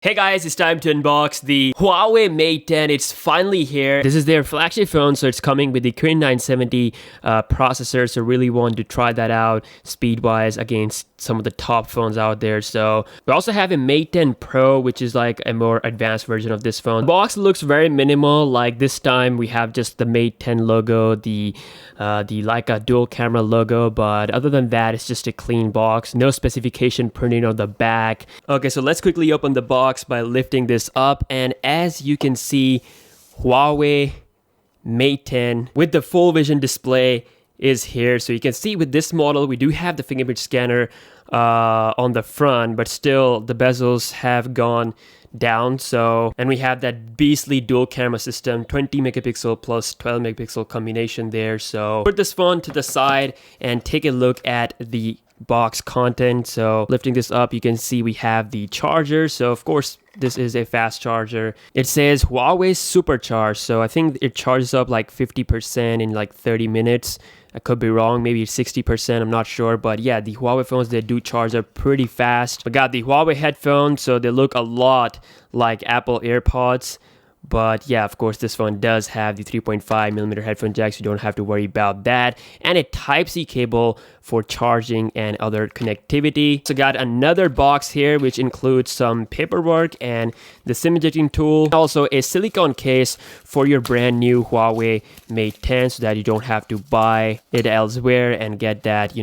Hey guys, it's time to unbox the Huawei Mate 10. It's finally here. This is their flagship phone, so it's coming with the Kirin 970 processor. So really want to try that out speed-wise against some of the top phones out there. So we also have a Mate 10 Pro, which is like a more advanced version of this phone. The box looks very minimal. Like this time we have just the Mate 10 logo, the Leica dual camera logo, but other than that, it's just a clean box. No specification printing on the back. Okay, so let's quickly open the box by lifting this up, and as you can see, Huawei Mate 10 with the full vision display is here. So you can see with this model we do have the fingerprint scanner on the front, but still the bezels have gone down. So, and we have that beastly dual camera system, 20 megapixel plus 12 megapixel combination there. So put this phone to the side and take a look at the box content. So lifting this up, you can see we have the charger. So of course this is a fast charger. It says Huawei Supercharge, so I think it charges up like 50% in like 30 minutes. I could be wrong, maybe 60%, I'm not sure. But yeah, the Huawei phones, they do charge up pretty fast. We got the Huawei headphones, so they look a lot like Apple AirPods. But yeah, of course, this phone does have the 3.5mm headphone jack, so you don't have to worry about that. And a Type-C cable for charging and other connectivity. So got another box here, which includes some paperwork and the SIM ejecting tool. Also a silicone case for your brand new Huawei Mate 10, so that you don't have to buy it elsewhere and get that,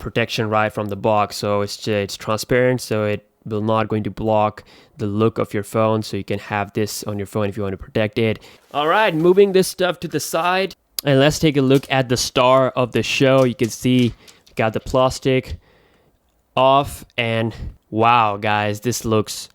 protection right from the box. So it's transparent, so it will not going to block the look of your phone, so you can have this on your phone if you want to protect it. All right, moving this stuff to the side, and let's take a look at the star of the show. You can see we got the plastic off, and wow guys, this looks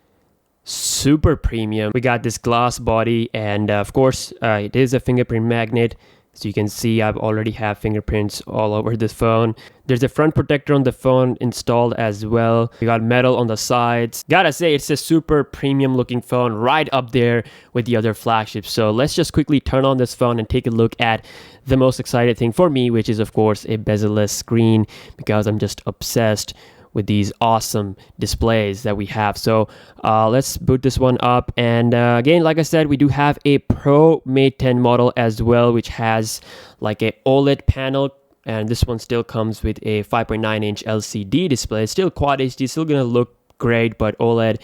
super premium. We got this glass body, and of course it is a fingerprint magnet. So you can see I've already have fingerprints all over this phone. There's a front protector on the phone installed as well. We got metal on the sides. Gotta say, it's a super premium looking phone, right up there with the other flagships. So let's just quickly turn on this phone and take a look at the most exciting thing for me, which is of course a bezel-less screen, because I'm just obsessed with these awesome displays that we have. So let's boot this one up, and again, like I said, we do have a Pro Mate 10 model as well, which has like a OLED panel, and this one still comes with a 5.9-inch LCD display. Still Quad HD, still gonna look great, but OLED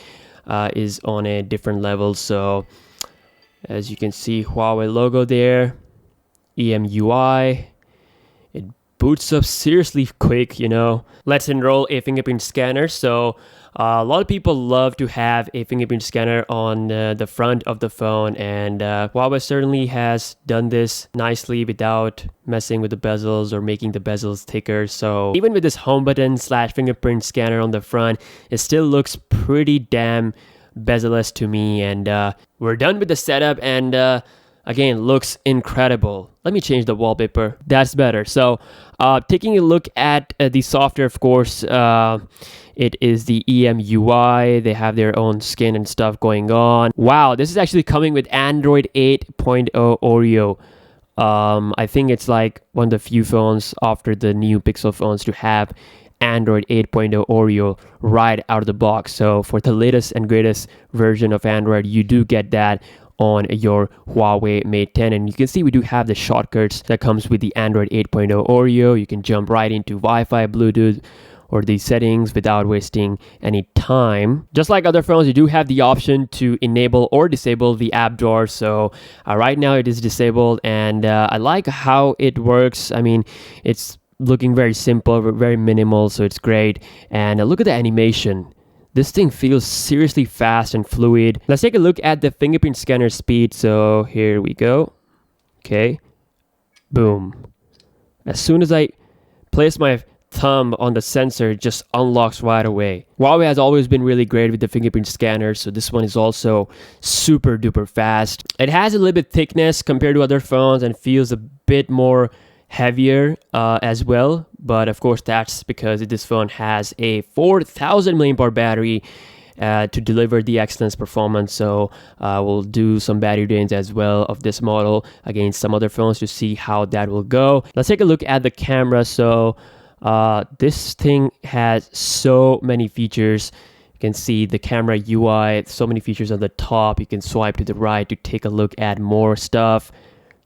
is on a different level. So as you can see, Huawei logo there, EMUI. Boots up seriously quick, Let's enroll a fingerprint scanner. So a lot of people love to have a fingerprint scanner on the front of the phone, and Huawei certainly has done this nicely without messing with the bezels or making the bezels thicker. So even with this home button / fingerprint scanner on the front, it still looks pretty damn bezel-less to me. And we're done with the setup, and again, looks incredible. Let me change the wallpaper. That's better. So taking a look at the software, of course, it is the EMUI. They have their own skin and stuff going on. Wow, this is actually coming with Android 8.0 Oreo. I think it's like one of the few phones after the new Pixel phones to have Android 8.0 Oreo right out of the box. So for the latest and greatest version of Android, you do get that on your Huawei Mate 10. And you can see we do have the shortcuts that comes with the Android 8.0 Oreo. You can jump right into Wi-Fi, Bluetooth, or the settings without wasting any time. Just like other phones, you do have the option to enable or disable the app drawer. So right now it is disabled, and I like how it works. I mean, it's looking very simple, very minimal, so it's great. And look at the animation. This thing feels seriously fast and fluid. Let's take a look at the fingerprint scanner speed. So here we go. Okay. Boom. As soon as I place my thumb on the sensor, it just unlocks right away. Huawei has always been really great with the fingerprint scanner, so this one is also super duper fast. It has a little bit thickness compared to other phones and feels a bit more heavier as well, but of course that's because this phone has a 4000 mAh battery to deliver the excellent performance. So we'll do some battery drains as well of this model against some other phones to see how that will go. Let's take a look at the camera. So this thing has so many features. can see the camera UI, so many features on the top. You can swipe to the right to take a look at more stuff.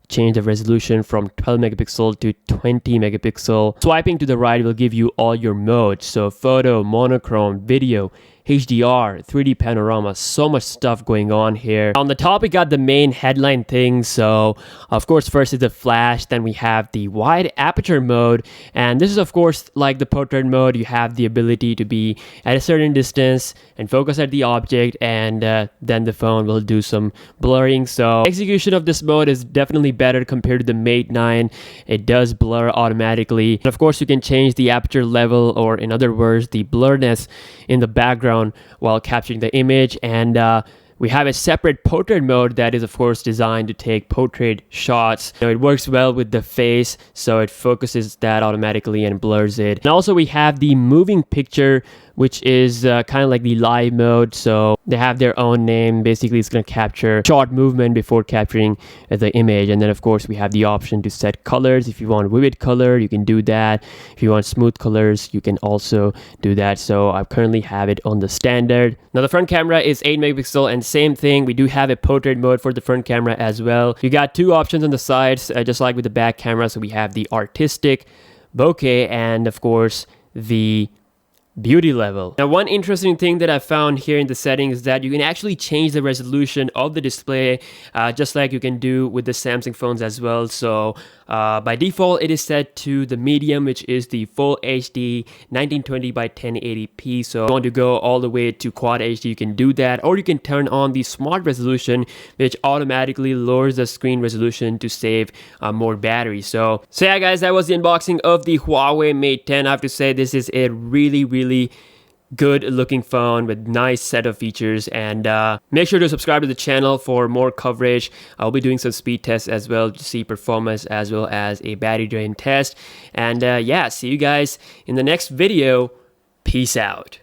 Change the resolution from 12 megapixel to 20 megapixel. Swiping to the right will give you all your modes. So photo, monochrome, video, HDR, 3D panorama, so much stuff going on here. On the top, we got the main headline thing. So of course, first is the flash, then we have the wide aperture mode. And this is of course like the portrait mode. You have the ability to be at a certain distance and focus at the object, and then the phone will do some blurring. So execution of this mode is definitely better compared to the Mate 9. It does blur automatically. And of course, you can change the aperture level, or in other words, the blurriness in the background while capturing the image. And we have a separate portrait mode that is of course designed to take portrait shots. It works well with the face, so it focuses that automatically and blurs it. And also we have the moving picture, which is kind of like the live mode. So they have their own name. Basically, it's going to capture short movement before capturing the image. And then of course we have the option to set colors. If you want vivid color, you can do that. If you want smooth colors, you can also do that. So I currently have it on the standard. Now the front camera is 8 megapixel, and same thing, we do have a portrait mode for the front camera as well. You got two options on the sides, just like with the back camera. So we have the artistic, bokeh, and of course the beauty level. Now, one interesting thing that I found here in the settings is that you can actually change the resolution of the display, just like you can do with the Samsung phones as well. So by default, it is set to the medium, which is the full HD 1920 by 1080p. So if you want to go all the way to quad HD, you can do that, or you can turn on the smart resolution, which automatically lowers the screen resolution to save more battery. So yeah, guys, that was the unboxing of the Huawei Mate 10. I have to say, this is a really good looking phone with nice set of features. And make sure to subscribe to the channel for more coverage. I'll be doing some speed tests as well to see performance, as well as a battery drain test. And yeah, see you guys in the next video. Peace out.